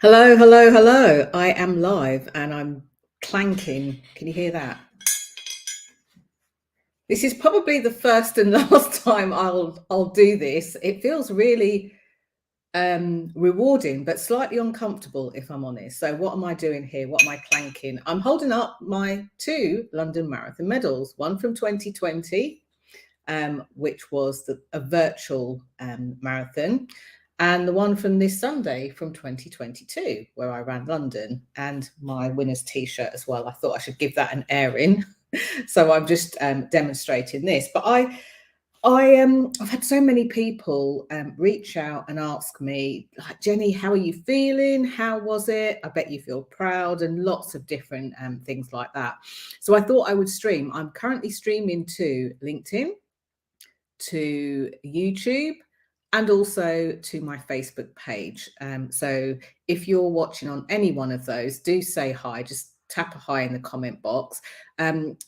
Hello, hello, hello. I am live and I'm clanking. Can you hear that? This is probably the first and last time I'll do this. It feels really rewarding, but slightly uncomfortable, if I'm honest. So what am I doing here? What am I clanking? I'm holding up my two London Marathon medals, one from 2020, which was a virtual marathon, and the one from this Sunday from 2022, where I ran London, and my winner's T-shirt as well. I thought I should give that an airing, so I'm just demonstrating this. But I've had so many people reach out and ask me, like, Jenny, how are you feeling? How was it? I bet you feel proud, and lots of different things like that. So I thought I would stream. I'm currently streaming to LinkedIn, to YouTube, and also to my Facebook page. So if you're watching on any one of those, do say hi, just tap a hi in the comment box. But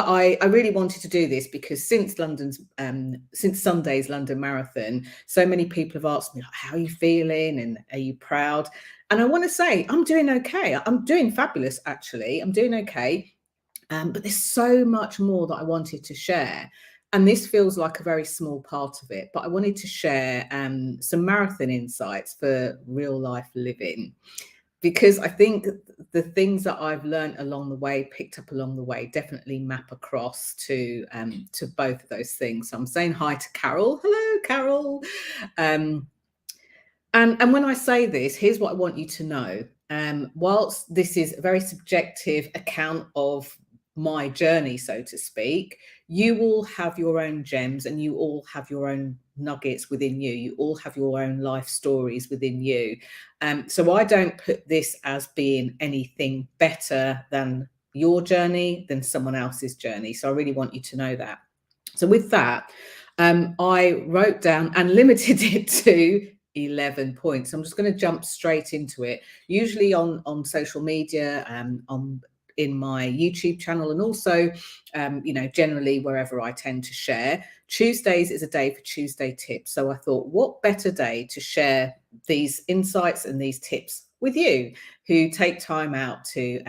I really wanted to do this because since Sunday's London Marathon, so many people have asked me, like, how are you feeling and are you proud? And I want to say I'm doing okay. I'm doing fabulous, actually. I'm doing okay. But there's so much more that I wanted to share. And this feels like a very small part of it, but I wanted to share some marathon insights for real life living, because I think the things that I've learned along the way, picked up along the way, definitely map across to both of those things. So I'm saying hi to Carol. Hello, Carol. And when I say this, here's what I want you to know. Whilst this is a very subjective account of my journey, so to speak, you all have your own gems and you all have your own nuggets within you. You all have your own life stories within you. So I don't put this as being anything better than your journey, than someone else's journey. So I really want you to know that. So with that, I wrote down and limited it to 11 points. I'm just going to jump straight into it. Usually on social media, in my YouTube channel, and also, generally wherever I tend to share. Tuesdays is a day for Tuesday tips. So I thought, what better day to share these insights and these tips with you who take time out to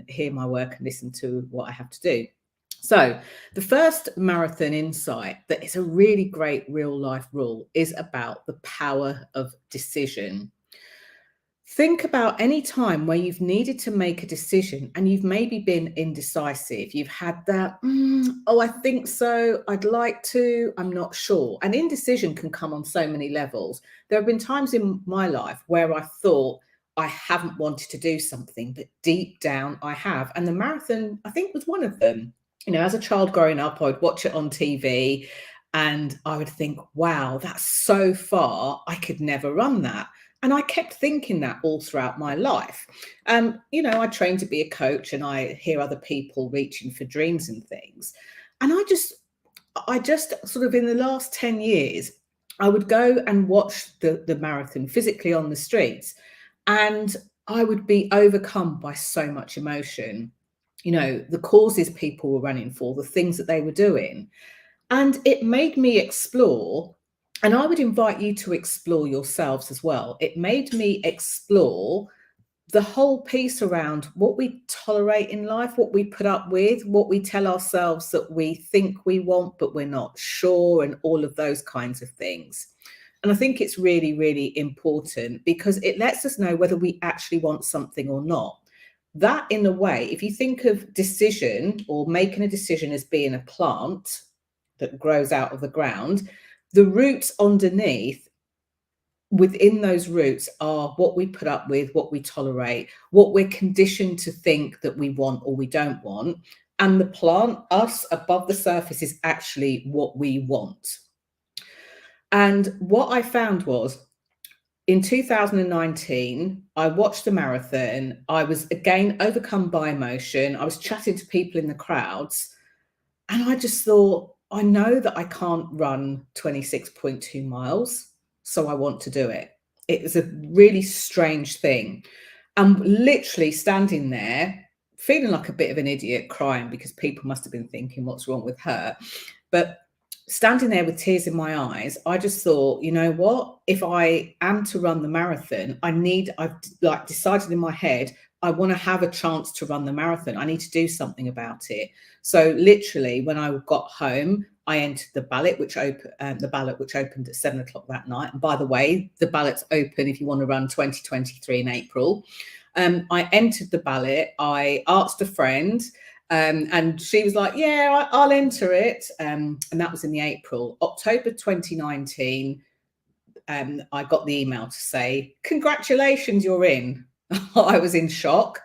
hear my work and listen to what I have to do. So the first marathon insight that is a really great real life rule is about the power of decision. Think about any time where you've needed to make a decision and you've maybe been indecisive. You've had that, oh, I think so, I'd like to, I'm not sure. And indecision can come on so many levels. There have been times in my life where I thought I haven't wanted to do something, but deep down I have. And the marathon, I think, was one of them. As a child growing up, I would watch it on TV and I would think, wow, that's so far, I could never run that. And I kept thinking that all throughout my life. I trained to be a coach and I hear other people reaching for dreams and things. And I just sort of in the last 10 years, I would go and watch the marathon physically on the streets, and I would be overcome by so much emotion. The causes people were running for, the things that they were doing. And it made me explore, and I would invite you to explore yourselves as well. It made me explore the whole piece around what we tolerate in life, what we put up with, what we tell ourselves that we think we want, but we're not sure, and all of those kinds of things. And I think it's really, really important because it lets us know whether we actually want something or not. That, in a way, if you think of decision or making a decision as being a plant that grows out of the ground, the roots underneath, within those roots, are what we put up with, what we tolerate, what we're conditioned to think that we want or we don't want. And the plant, us above the surface, is actually what we want. And what I found was, in 2019, I watched the marathon. I was again overcome by emotion. I was chatting to people in the crowds, and I just thought, I know that I can't run 26.2 miles, so I want to do it. It was a really strange thing. I'm literally standing there feeling like a bit of an idiot, crying because people must have been thinking, what's wrong with her? But standing there with tears in my eyes, I just thought, you know what? If I am to run the marathon, I've like decided in my head, I want to have a chance to run the marathon. I need to do something about it. So literally, when I got home, I entered the ballot which opened at 7 o'clock that night. And by the way, the ballot's open if you want to run 2023 in April. I entered the ballot. I asked a friend. And she was like, yeah, I'll enter it. And that was in the April. October 2019, I got the email to say, congratulations, you're in. I was in shock,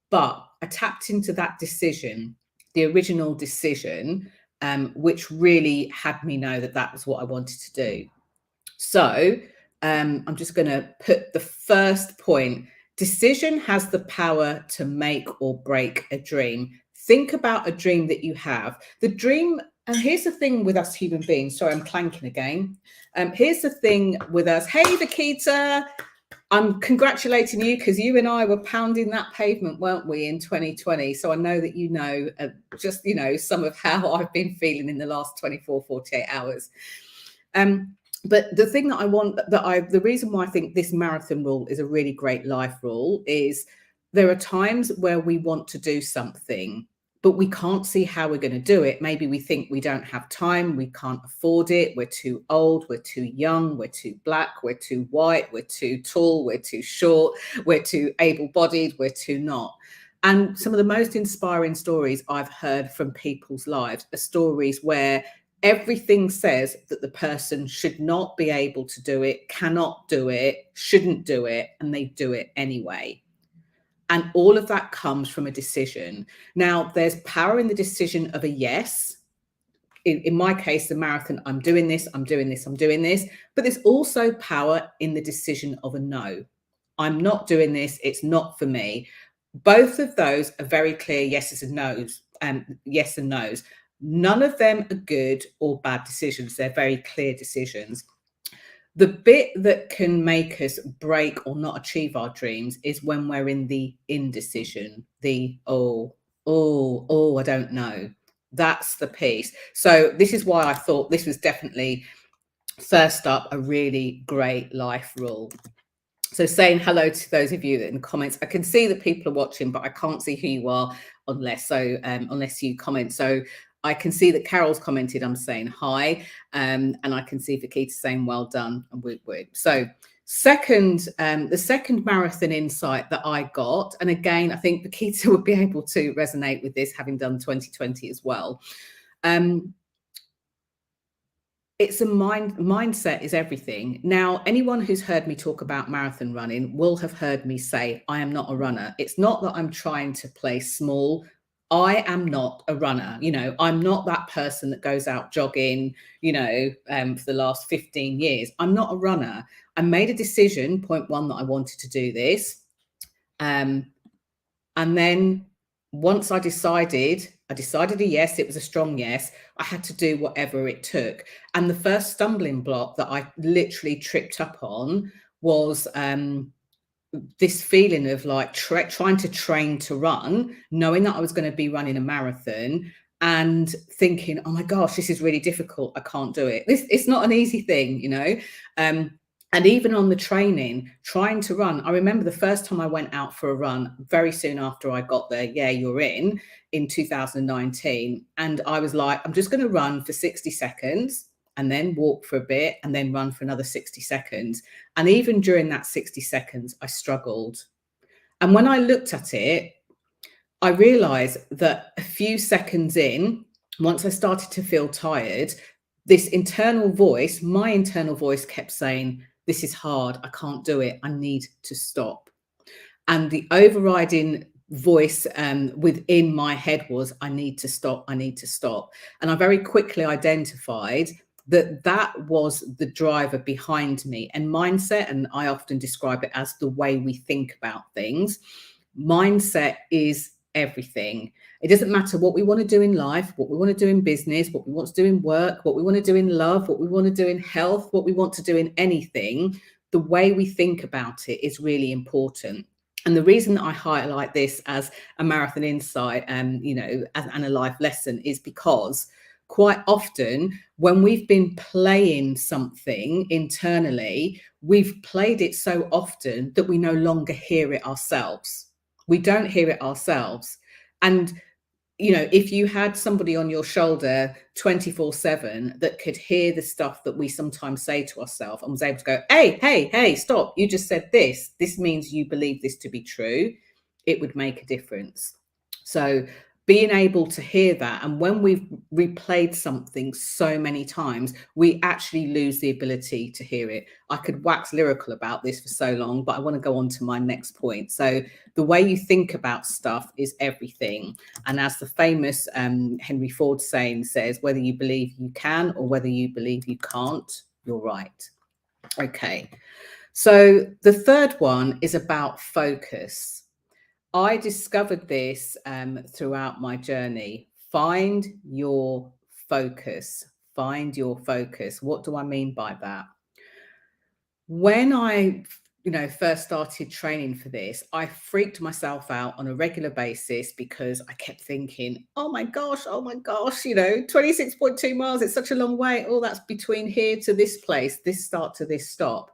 but I tapped into that decision, the original decision, which really had me know that that was what I wanted to do. So I'm just going to put the first point. Decision has the power to make or break a dream. Think about a dream that you have. The dream, and here's the thing with us human beings. Sorry, I'm clanking again. Here's the thing with us. Hey, Vikita, I'm congratulating you because you and I were pounding that pavement, weren't we, in 2020? So I know that you know just, you know, some of how I've been feeling in the last 24, 48 hours. But the thing that I want, the reason why I think this marathon rule is a really great life rule is there are times where we want to do something, but we can't see how we're going to do it. Maybe we think we don't have time, we can't afford it, we're too old, we're too young, we're too black, we're too white, we're too tall, we're too short, we're too able-bodied, we're too not. And some of the most inspiring stories I've heard from people's lives are stories where everything says that the person should not be able to do it, cannot do it, shouldn't do it, and they do it anyway. And all of that comes from a decision. Now, there's power in the decision of a yes. In my case, the marathon, I'm doing this, I'm doing this, I'm doing this. But there's also power in the decision of a no. I'm not doing this, it's not for me. Both of those are very clear yeses and no's, yes and no's. None of them are good or bad decisions. They're very clear decisions. The bit that can make us break or not achieve our dreams is when we're in the indecision, the I don't know. That's the piece. So this is why I thought this was definitely first up a really great life rule. So saying hello to those of you in the comments. I can see that people are watching, but I can't see who you are unless you comment. So I can see that Carol's commented, I'm saying hi. And I can see Vikita saying well done and woot woot. So the second marathon insight that I got, and again, I think Vikita would be able to resonate with this, having done 2020 as well. It's a mindset is everything. Now, anyone who's heard me talk about marathon running will have heard me say, I am not a runner. It's not that I'm trying to play small. I am not a runner. You know, I'm not that person that goes out jogging, you know, for the last 15 years. I'm not a runner. I made a decision, point one, that I wanted to do this. And then once I decided a yes, it was a strong yes. I had to do whatever it took. And the first stumbling block that I literally tripped up on was this feeling of like trying to train to run, knowing that I was going to be running a marathon and thinking, oh my gosh, this is really difficult. I can't do it. It's not an easy thing, you know. And even on the training, trying to run, I remember the first time I went out for a run very soon after I got there, yeah, you're in 2019. And I was like, I'm just going to run for 60 seconds and then walk for a bit and then run for another 60 seconds. And even during that 60 seconds, I struggled. And when I looked at it, I realized that a few seconds in, once I started to feel tired, this internal voice, my internal voice kept saying, this is hard. I can't do it. I need to stop. And the overriding voice within my head was, I need to stop. I need to stop. And I very quickly identified that was the driver behind me. And mindset, and I often describe it as the way we think about things. Mindset is everything. It doesn't matter what we want to do in life, what we want to do in business, what we want to do in work, what we want to do in love, what we want to do in health, what we want to do in anything. The way we think about it is really important. And the reason that I highlight this as a marathon insight, and a life lesson is because quite often when we've been playing something internally, we've played it so often that we no longer hear it ourselves. We don't hear it ourselves. And if you had somebody on your shoulder 24/7 that could hear the stuff that we sometimes say to ourselves and was able to go, hey, hey, hey, stop, you just said this. This means you believe this to be true. It would make a difference. So being able to hear that, and when we've replayed something so many times, we actually lose the ability to hear it. I could wax lyrical about this for so long, but I want to go on to my next point. So the way you think about stuff is everything. And as the famous Henry Ford saying says, whether you believe you can or whether you believe you can't, you're right. Okay. So the third one is about focus. I discovered this throughout my journey. Find your focus. Find your focus. What do I mean by that? When I first started training for this, I freaked myself out on a regular basis because I kept thinking, oh my gosh, 26.2 miles, it's such a long way. Oh, that's between here to this place, this start to this stop.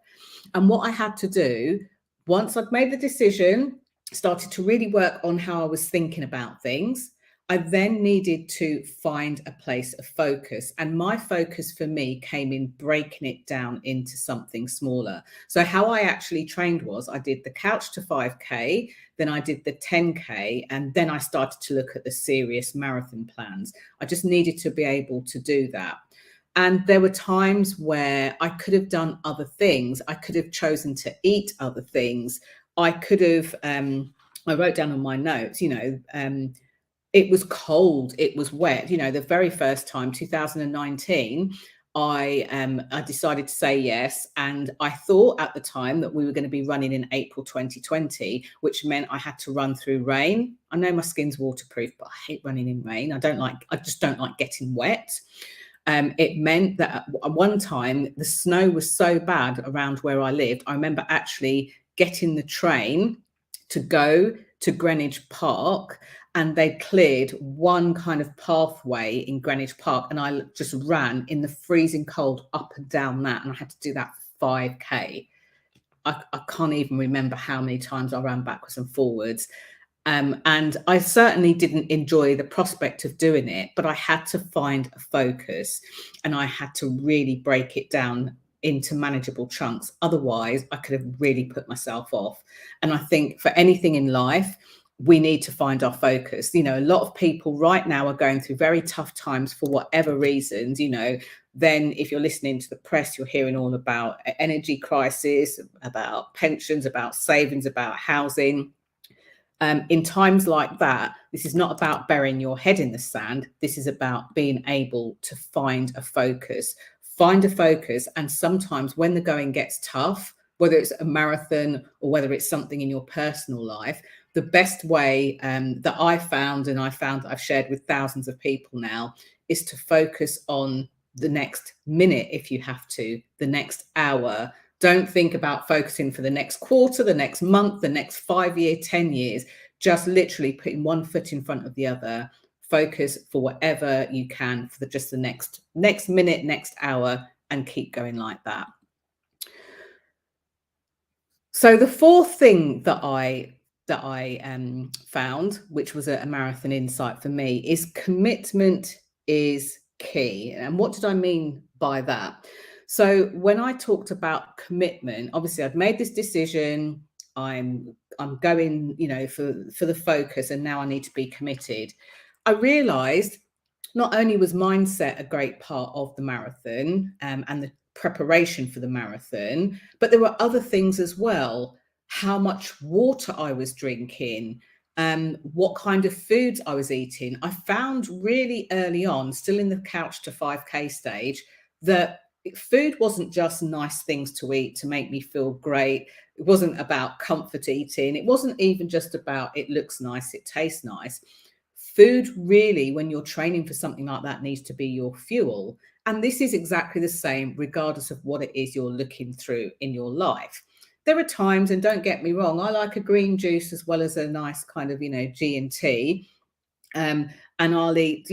And what I had to do, once I'd made the decision, started to really work on how I was thinking about things, I then needed to find a place of focus. And my focus for me came in breaking it down into something smaller. So how I actually trained was I did the couch to 5K, then I did the 10K, and then I started to look at the serious marathon plans. I just needed to be able to do that. And there were times where I could have done other things. I could have chosen to eat other things. I could have, I wrote down on my notes, it was cold, it was wet. The very first time, 2019, I decided to say yes. And I thought at the time that we were going to be running in April 2020, which meant I had to run through rain. I know my skin's waterproof, but I hate running in rain. I just don't like getting wet. It meant that at one time the snow was so bad around where I lived. I remember actually getting the train to go to Greenwich Park, and they cleared one kind of pathway in Greenwich Park, and I just ran in the freezing cold up and down that, and I had to do that for 5K. I can't even remember how many times I ran backwards and forwards. And I certainly didn't enjoy the prospect of doing it, but I had to find a focus, and I had to really break it down into manageable chunks. Otherwise, I could have really put myself off. And I think for anything in life, we need to find our focus. A lot of people right now are going through very tough times for whatever reasons. Then if you're listening to the press, you're hearing all about energy crisis, about pensions, about savings, about housing. In times like that, this is not about burying your head in the sand. This is about being able to find a focus. Find a focus. And sometimes when the going gets tough, whether it's a marathon or whether it's something in your personal life, the best way that I found, and I found that I've shared with thousands of people now, is to focus on the next minute if you have to, the next hour. Don't think about focusing for the next quarter, the next month, the next 5 year, 10 years. Just literally putting one foot in front of the other. Focus for whatever you can for just the next minute, next hour, and keep going like that. So the fourth thing that I found, which was a marathon insight for me, is commitment is key. And what did I mean by that? So when I talked about commitment, obviously I'd made this decision. I'm going, for the focus, and now I need to be committed. I realized not only was mindset a great part of the marathon and the preparation for the marathon, but there were other things as well. How much water I was drinking, what kind of foods I was eating. I found really early on, still in the couch to 5K stage, that food wasn't just nice things to eat to make me feel great. It wasn't about comfort eating. It wasn't even just about it looks nice, it tastes nice. Food really, when you're training for something like that, needs to be your fuel. And this is exactly the same, regardless of what it is you're looking through in your life. There are times, and don't get me wrong, I like a green juice as well as a nice kind of, G&T. And I'll eat,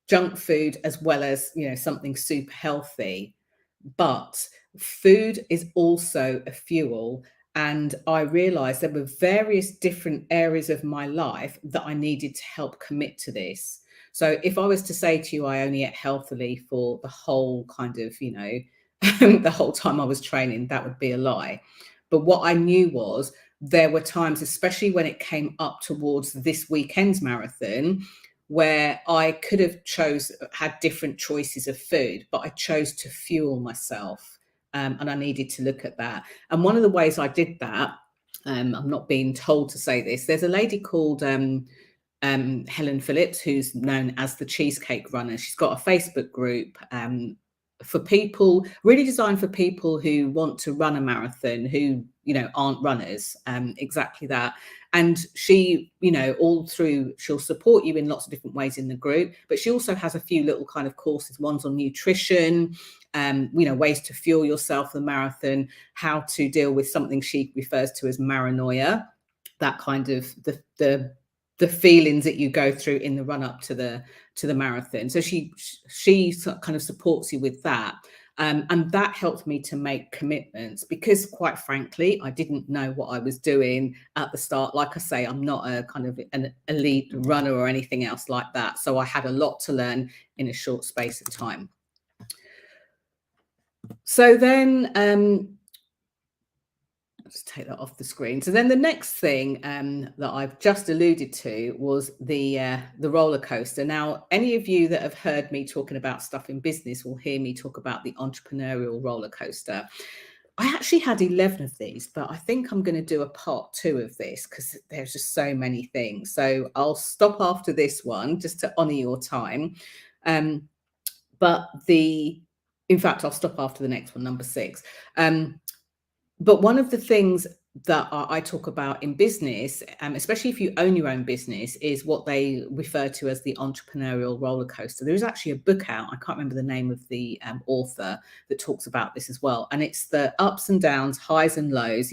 junk food as well as, something super healthy. But food is also a fuel. And I realized there were various different areas of my life that I needed to help commit to this. So if I was to say to you, I only ate healthily for the whole kind of, the whole time I was training, that would be a lie. But what I knew was there were times, especially when it came up towards this weekend's marathon, where I could have had different choices of food, but I chose to fuel myself. And I needed to look at that. And one of the ways I did that, I'm not being told to say this, there's a lady called Helen Phillips, who's known as the Cheesecake Runner. She's got a Facebook group for people, really designed for people who want to run a marathon, who, aren't runners, exactly that. And she, all through, she'll support you in lots of different ways in the group, but she also has a few little kind of courses. One's on nutrition, ways to fuel yourself for the marathon, how to deal with something she refers to as maranoia, that kind of the feelings that you go through in the run up to the marathon. So she kind of supports you with that. And that helped me to make commitments because, quite frankly, I didn't know what I was doing at the start. Like I say, I'm not a kind of an elite runner or anything else like that. So I had a lot to learn in a short space of time. So then, just take that off the screen. So then the next thing that I've just alluded to was the roller coaster. Now, any of you that have heard me talking about stuff in business will hear me talk about the entrepreneurial roller coaster. I actually had 11 of these, but I think I'm going to do a part 2 of this because there's just so many things. So I'll stop after this one just to honor your time. In fact, I'll stop after the next one, number 6. But one of the things that I talk about in business, especially if you own your own business, is what they refer to as the entrepreneurial roller coaster. There is actually a book out, I can't remember the name of the author, that talks about this as well. And it's the ups and downs, highs and lows.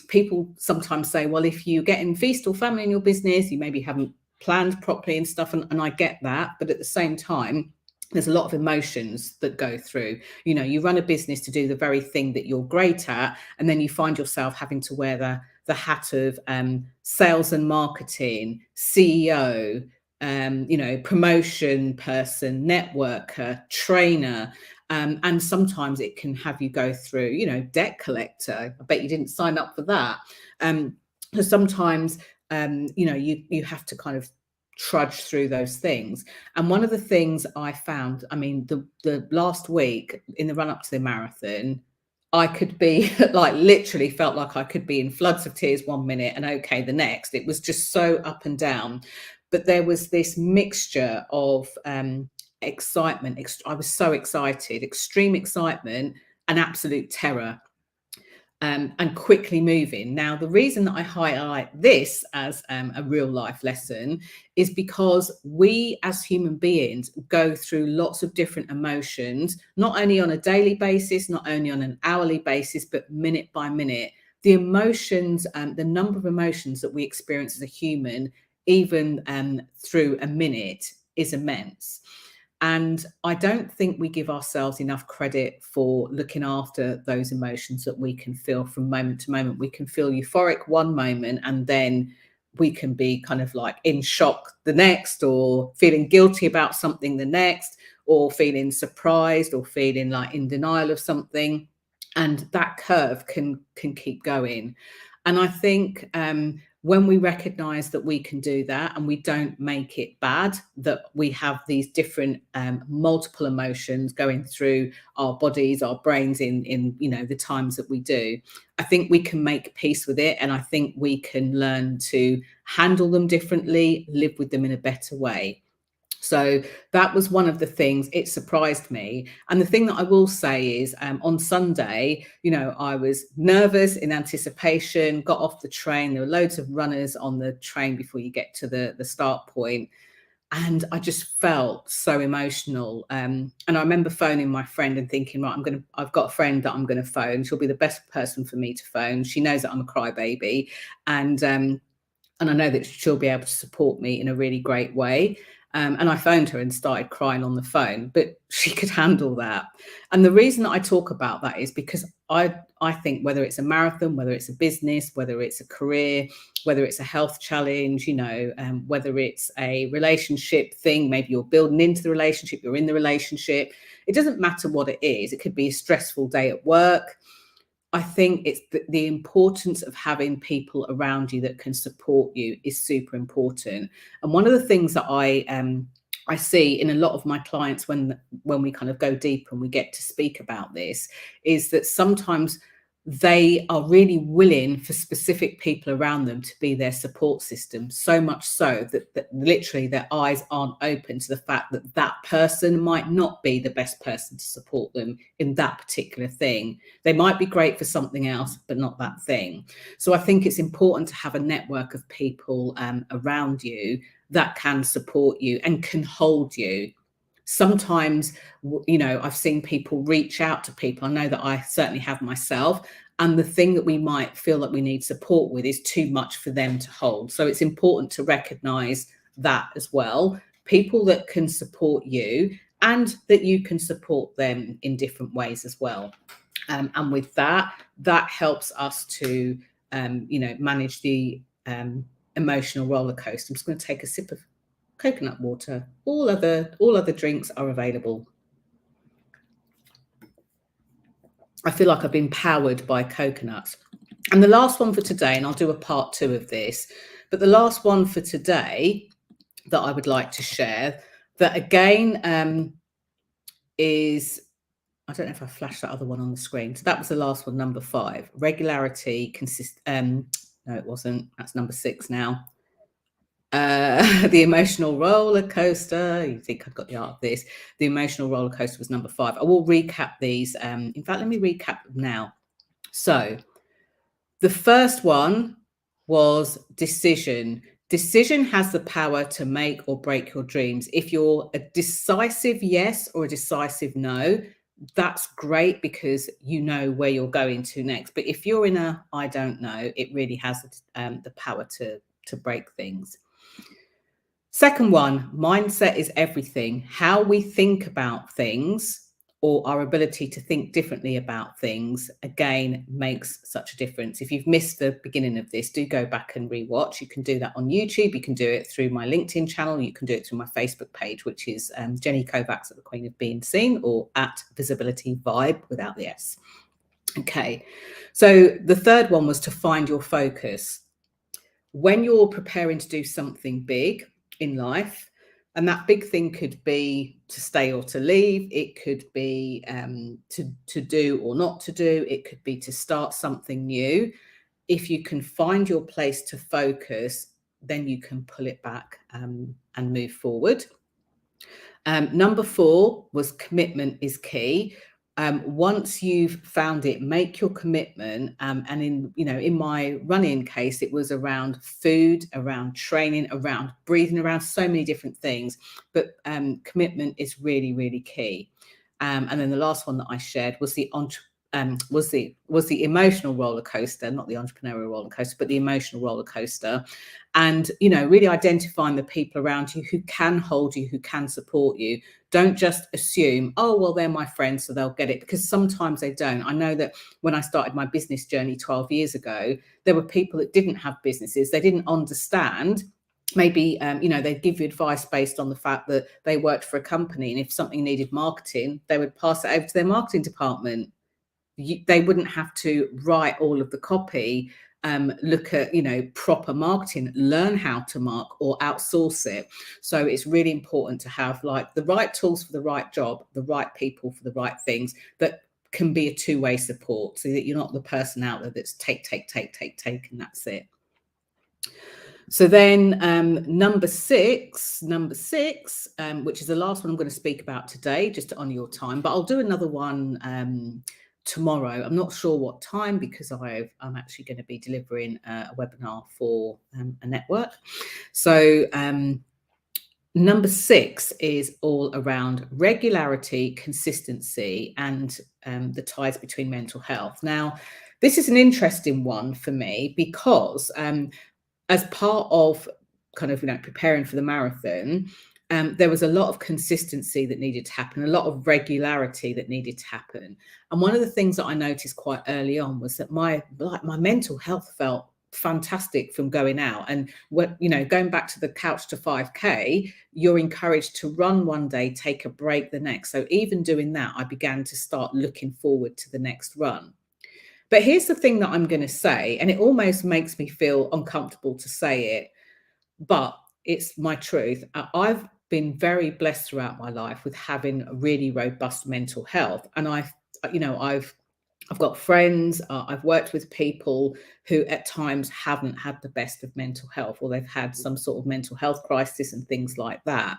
People sometimes say, well, if you get in feast or famine in your business, you maybe haven't planned properly and stuff. And I get that. But at the same time, there's a lot of emotions that go through. You run a business to do the very thing that you're great at, and then you find yourself having to wear the hat of sales and marketing, CEO, promotion person, networker, trainer. And sometimes it can have you go through, debt collector. I bet you didn't sign up for that. Because sometimes, you have to kind of trudge through those things. And one of the things I found, the last week in the run up to the marathon, I could be literally felt like I could be in floods of tears one minute and okay the next. It was just so up and down. But there was this mixture of excitement. I was so excited, extreme excitement and absolute terror. And quickly moving. Now, the reason that I highlight this as a real life lesson is because we as human beings go through lots of different emotions, not only on a daily basis, not only on an hourly basis, but minute by minute. The emotions and the number of emotions that we experience as a human, even through a minute, is immense. And I don't think we give ourselves enough credit for looking after those emotions that we can feel from moment to moment. We can feel euphoric one moment and then we can be kind of like in shock the next, or feeling guilty about something the next, or feeling surprised, or feeling like in denial of something. And that curve can keep going. And I think when we recognize that we can do that and we don't make it bad, that we have these different multiple emotions going through our bodies, our brains in the times that we do, I think we can make peace with it. And I think we can learn to handle them differently, live with them in a better way. So that was one of the things. It surprised me. And the thing that I will say is on Sunday, I was nervous in anticipation, got off the train. There were loads of runners on the train before you get to the start point. And I just felt so emotional. And I remember phoning my friend and thinking, right, I've got a friend that I'm going to phone. She'll be the best person for me to phone. She knows that I'm a crybaby. And I know that she'll be able to support me in a really great way. And I phoned her and started crying on the phone, but she could handle that. And the reason that I talk about that is because I think whether it's a marathon, whether it's a business, whether it's a career, whether it's a health challenge, whether it's a relationship thing, maybe you're building into the relationship, you're in the relationship, it doesn't matter what it is. It could be a stressful day at work. I think it's the importance of having people around you that can support you is super important. And one of the things that I see in a lot of my clients when we kind of go deep and we get to speak about this is that sometimes they are really willing for specific people around them to be their support system, so much so that literally their eyes aren't open to the fact that that person might not be the best person to support them in that particular thing. They might be great for something else, but not that thing. So I think it's important to have a network of people around you that can support you and can hold you. Sometimes, I've seen people reach out to people. I know that I certainly have myself. And the thing that we might feel that we need support with is too much for them to hold. So it's important to recognize that as well. People that can support you and that you can support them in different ways as well. And with that helps us to, manage the emotional roller coaster. I'm just going to take a sip of coconut water. All other drinks are available. I feel like I've been powered by coconuts. And the last one for today, and I'll do a part 2 of this, but the last one for today that I would like to share, that again is, I don't know if I flashed that other one on the screen. So that was the last one, number 5. Regularity no, it wasn't. That's number 6 now. The emotional roller coaster. You think I've got the art of this. The emotional roller coaster was number 5. I will recap these. In fact, let me recap them now. So the first one was decision. Decision has the power to make or break your dreams. If you're a decisive yes or a decisive no, that's great because you know where you're going to next. But if you're in a I don't know, it really has the power to break things. Second one, mindset is everything. How we think about things or our ability to think differently about things, again, makes such a difference. If you've missed the beginning of this, do go back and rewatch. You can do that on YouTube. You can do it through my LinkedIn channel. You can do it through my Facebook page, which is Jenny Kovacs at the Queen of Being Seen, or at Visibility Vibe without the S. Okay, so the third one was to find your focus. When you're preparing to do something big in life, and that big thing could be to stay or to leave, it could be to do or not to do, it could be to start something new. If you can find your place to focus, then you can pull it back and move forward. Number 4 was commitment is key. Once you've found it, make your commitment. And in my running case, it was around food, around training, around breathing, around so many different things. But commitment is really, really key. And then the last one that I shared was the emotional roller coaster, not the entrepreneurial roller coaster, but the emotional roller coaster. And, really identifying the people around you who can hold you, who can support you. Don't just assume, oh, well, they're my friends, so they'll get it, because sometimes they don't. I know that when I started my business journey 12 years ago, there were people that didn't have businesses. They didn't understand. Maybe, they'd give you advice based on the fact that they worked for a company. And if something needed marketing, they would pass it over to their marketing department. They wouldn't have to write all of the copy, look at, proper marketing, learn how to mark or outsource it. So it's really important to have like the right tools for the right job, the right people for the right things that can be a two-way support, so that you're not the person out there that's take, and that's it. So then number six, which is the last one I'm going to speak about today, just to honour your time, but I'll do another one tomorrow. I'm not sure what time, because I'm actually going to be delivering a webinar for a network. So number 6 is all around regularity, consistency, and the ties between mental health. Now, this is an interesting one for me because as part of kind of, preparing for the marathon, there was a lot of consistency that needed to happen, a lot of regularity that needed to happen. And one of the things that I noticed quite early on was that my mental health felt fantastic from going out. And what, going back to the couch to 5K, you're encouraged to run one day, take a break the next. So even doing that, I began to start looking forward to the next run. But here's the thing that I'm going to say, and it almost makes me feel uncomfortable to say it, but it's my truth. I've been very blessed throughout my life with having a really robust mental health. And I've got friends, I've worked with people who at times haven't had the best of mental health, or they've had some sort of mental health crisis and things like that.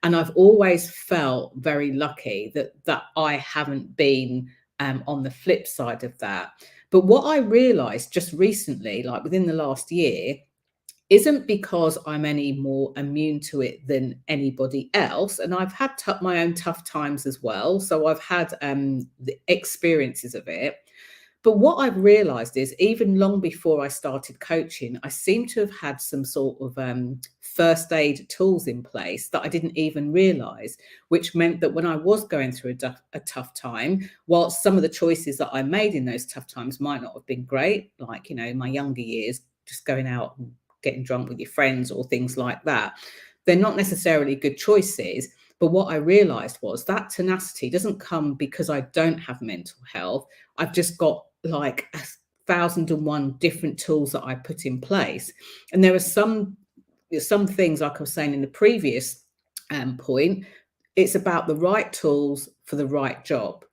And I've always felt very lucky that I haven't been on the flip side of that. But what I realized just recently, like within the last year, isn't because I'm any more immune to it than anybody else. And I've had my own tough times as well. So I've had the experiences of it. But what I've realized is, even long before I started coaching, I seem to have had some sort of first aid tools in place that I didn't even realize, which meant that when I was going through a tough time, whilst some of the choices that I made in those tough times might not have been great, like, in my younger years, just going out and getting drunk with your friends or things like that, they're not necessarily good choices. But what I realized was that tenacity doesn't come because I don't have mental health. I've just got like 1,001 different tools that I put in place. And there are some things, like I was saying in the previous point, it's about the right tools for the right job.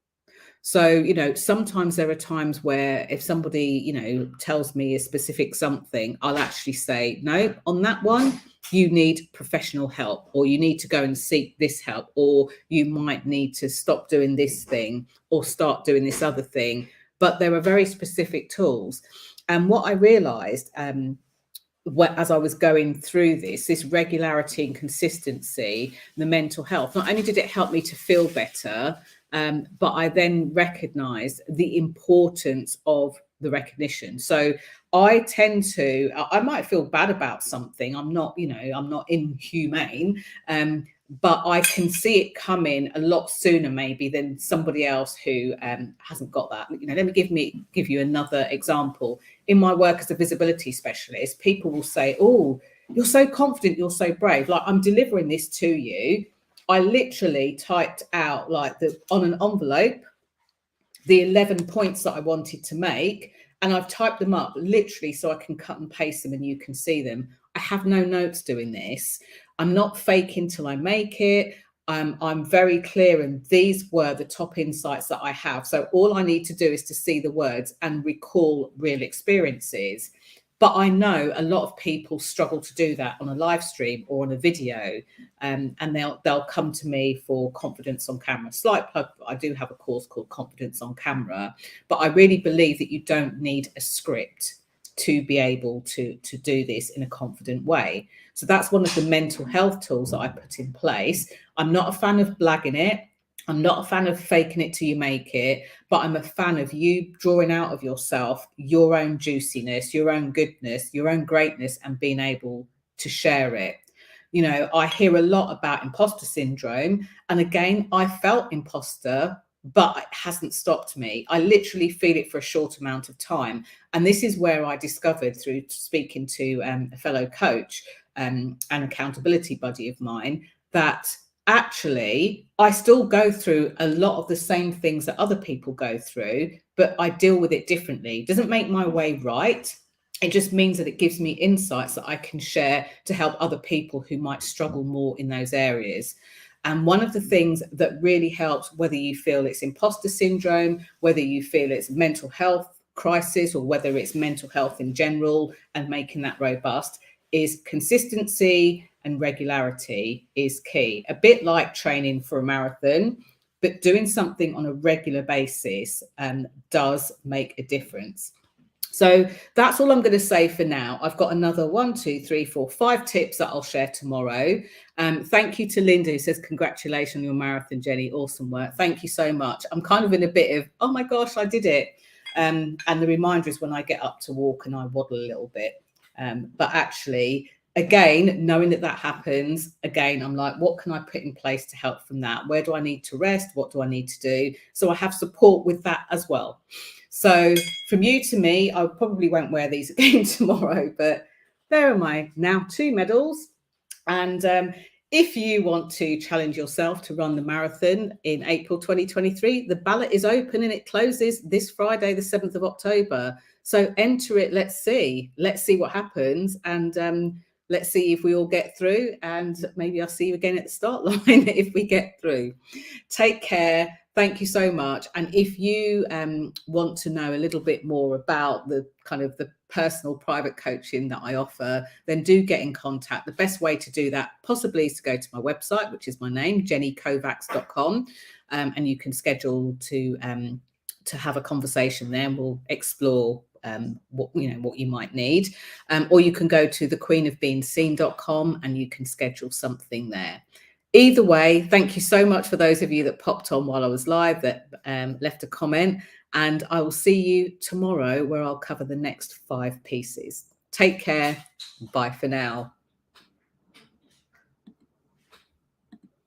So, sometimes there are times where if somebody, tells me a specific something, I'll actually say, no, on that one, you need professional help, or you need to go and seek this help, or you might need to stop doing this thing or start doing this other thing. But there are very specific tools. And what I realized, as I was going through this regularity and consistency, the mental health, not only did it help me to feel better, but I then recognized the importance of the recognition. So I might feel bad about something. I'm not inhumane, but I can see it coming a lot sooner maybe than somebody else who hasn't got that. Let me give you another example. In my work as a visibility specialist, people will say, oh, you're so confident, you're so brave. Like, I'm delivering this to you. I literally typed out on an envelope, the 11 points that I wanted to make. And I've typed them up literally so I can cut and paste them and you can see them. I have no notes doing this. I'm not faking till I make it. I'm very clear, and these were the top insights that I have. So all I need to do is to see the words and recall real experiences. But I know a lot of people struggle to do that on a live stream or on a video, and they'll come to me for confidence on camera. Slight plug, I do have a course called Confidence on Camera, but I really believe that you don't need a script to be able to do this in a confident way. So that's one of the mental health tools that I put in place. I'm not a fan of blagging it. I'm not a fan of faking it till you make it, but I'm a fan of you drawing out of yourself your own juiciness, your own goodness, your own greatness, and being able to share it. I hear a lot about imposter syndrome. And again, I felt imposter, but it hasn't stopped me. I literally feel it for a short amount of time. And this is where I discovered, through speaking to a fellow coach and accountability buddy of mine, that actually I still go through a lot of the same things that other people go through, but I deal with it differently. It doesn't make my way right. It just means that it gives me insights that I can share to help other people who might struggle more in those areas. And one of the things that really helps, whether you feel it's imposter syndrome, whether you feel it's mental health crisis, or whether it's mental health in general and making that robust, is consistency and regularity is key. A bit like training for a marathon, but doing something on a regular basis does make a difference. So that's all I'm going to say for now. I've got another 1, 2, 3, 4, 5 tips that I'll share tomorrow. Thank you to Linda, who says, congratulations on your marathon, Jenny. Awesome work. Thank you so much. I'm kind of in a bit of, oh my gosh, I did it. And the reminder is when I get up to walk and I waddle a little bit. But actually, again, knowing that happens, again, I'm like, what can I put in place to help from that? Where do I need to rest? What do I need to do? So I have support with that as well. So from you to me, I probably won't wear these again tomorrow, but there are my now 2 medals. And if you want to challenge yourself to run the marathon in April 2023, the ballot is open and it closes this Friday, the 7th of October. So enter it. Let's see what happens. And let's see if we all get through. And maybe I'll see you again at the start line if we get through. Take care. Thank you so much. And if you want to know a little bit more about the kind of the personal private coaching that I offer, then do get in contact. The best way to do that possibly is to go to my website, which is my name, jennykovacs.com, and you can schedule to have a conversation there, and we'll explore what you might need. Or you can go to thequeenofbeingseen.com and you can schedule something there. Either way, thank you so much for those of you that popped on while I was live, that left a comment, and I will see you tomorrow where I'll cover the next 5 pieces. Take care. Bye for now.